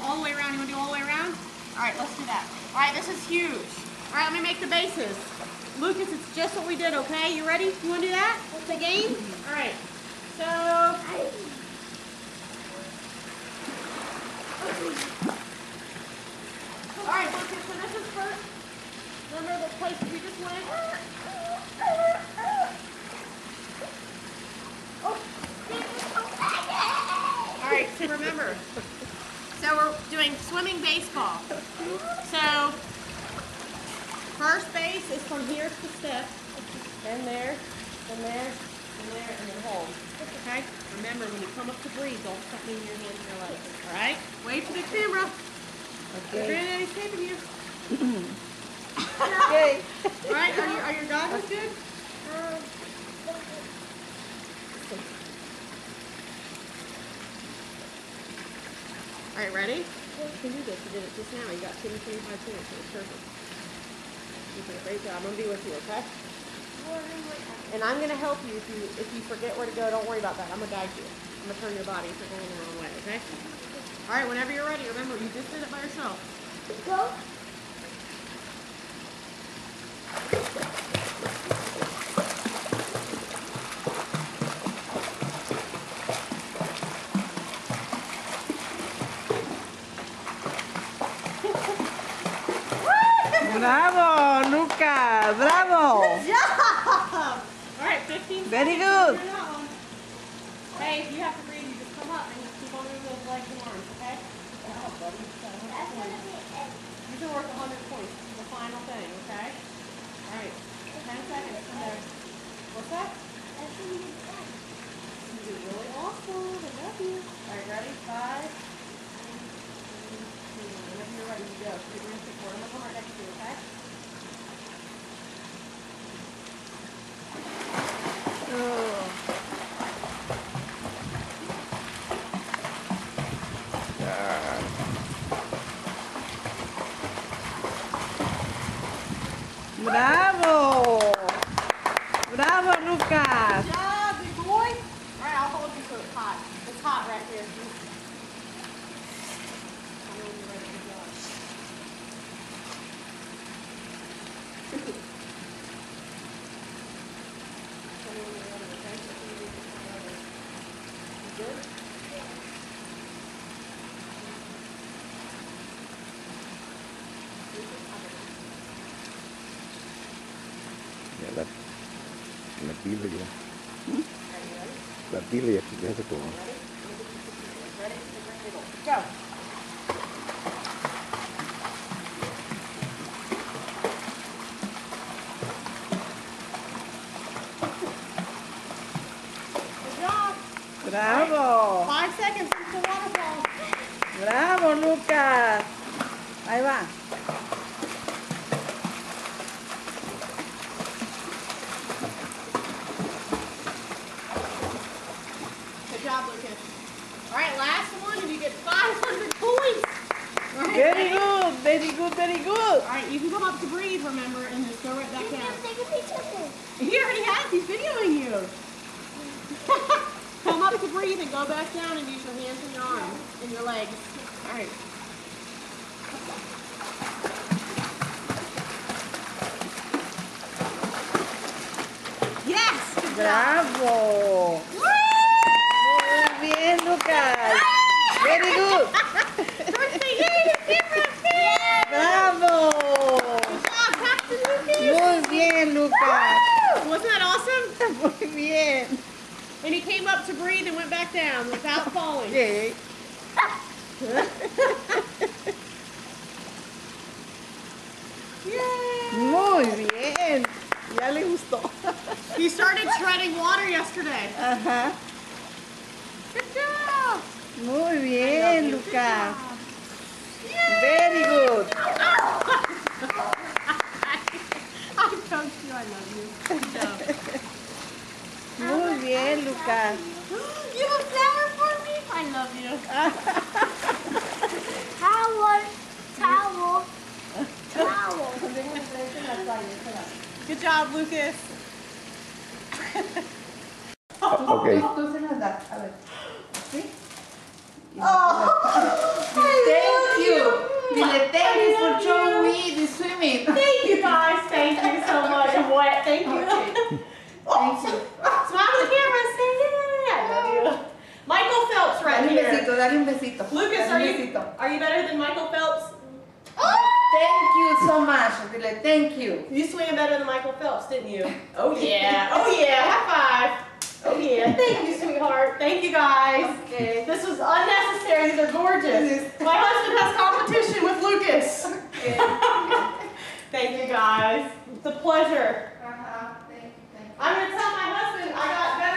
all the way around. You want to do all the way around? All right, let's do that. All right, this is huge. All right, let me make the bases. Lucas, it's just what we did, okay? You ready? You want to do that? It's a game? All right. So... all right, Lucas, so this is first. Remember the place we just went? All right, so remember. So we're doing swimming baseball. So first base is from here to Steph, and there, and there, and there, and then home. Okay? Remember, when you come up to breathe, don't start moving your hands and your legs. All right? Wave to the camera. Okay. Granddaddy's taping you. Okay. All right, are your goggles good? All right, ready? You can do this. You did it just now. You got 25 points. It was perfect. You did a great job. I'm going to be with you, okay? And I'm going to help you if you forget where to go. Don't worry about that. I'm going to guide you. I'm going to turn your body if you're going the wrong way, okay? All right, whenever you're ready. Remember, you just did it by yourself. Go. Bravo, Lucas! Bravo! Good job! All right, 15 Very seconds. good. Hey, if you have to breathe, you just come up and just keep on moving those legs and arms, okay? Good job, buddy. You can work 100 points. This is the final thing, okay? All right, 10 seconds from there. What's that? You did really awesome. I love you. All right, ready? 5. Whenever you're ready, you go. So you're going to pick one. I'm going to come right next to you, okay? Bravo! Bravo, Lucas! Good job, big boy. All right, I'll hold you so it's hot. It's hot right here. I know when you're ready to go. Tell me when you're ready, okay? So you do this one over. You good? La pila ya. La pila ya se tomó. Go. Good job. Bravo! 5 seconds to the waterfall. Bravo, Lucas! Ahí va. Good job, Lucas. All right, last one, and you get 500 points. All right, Very good, very good, very good. All right, you can come up to breathe, remember, and just go right back down. Take a picture of this. He already has. He's videoing you. Come up to breathe and go back down and use your hands and your arms and your legs. All right. Yes. Good job. Bravo! Muy bien, Lucas. Very good. Bravo! Good job, Captain Lucas. Muy bien, Lucas. Wasn't that awesome? Muy bien. And he came up to breathe and went back down without falling. Okay. Yay! Muy bien. Ya le gustó. He started treading water yesterday. Ajá. Good job. Muy I bien, love you. Good Lucas. job. Very good. I told you I love you. Good job. Muy bien, Lucas. You have a flower for me? I love you. Towel. Good job, Lucas. Okay. Tú se las das. A ver. ¿Sí? Oh, I Thank you. You swam better than Michael Phelps, didn't you? Oh yeah. Oh yeah. High five. Oh yeah. Thank you, sweetheart. Thank you, guys. Okay. This was unnecessary. These are gorgeous. My husband has competition with Lucas. Thank you, guys. It's a pleasure. I'm going to tell my husband I got better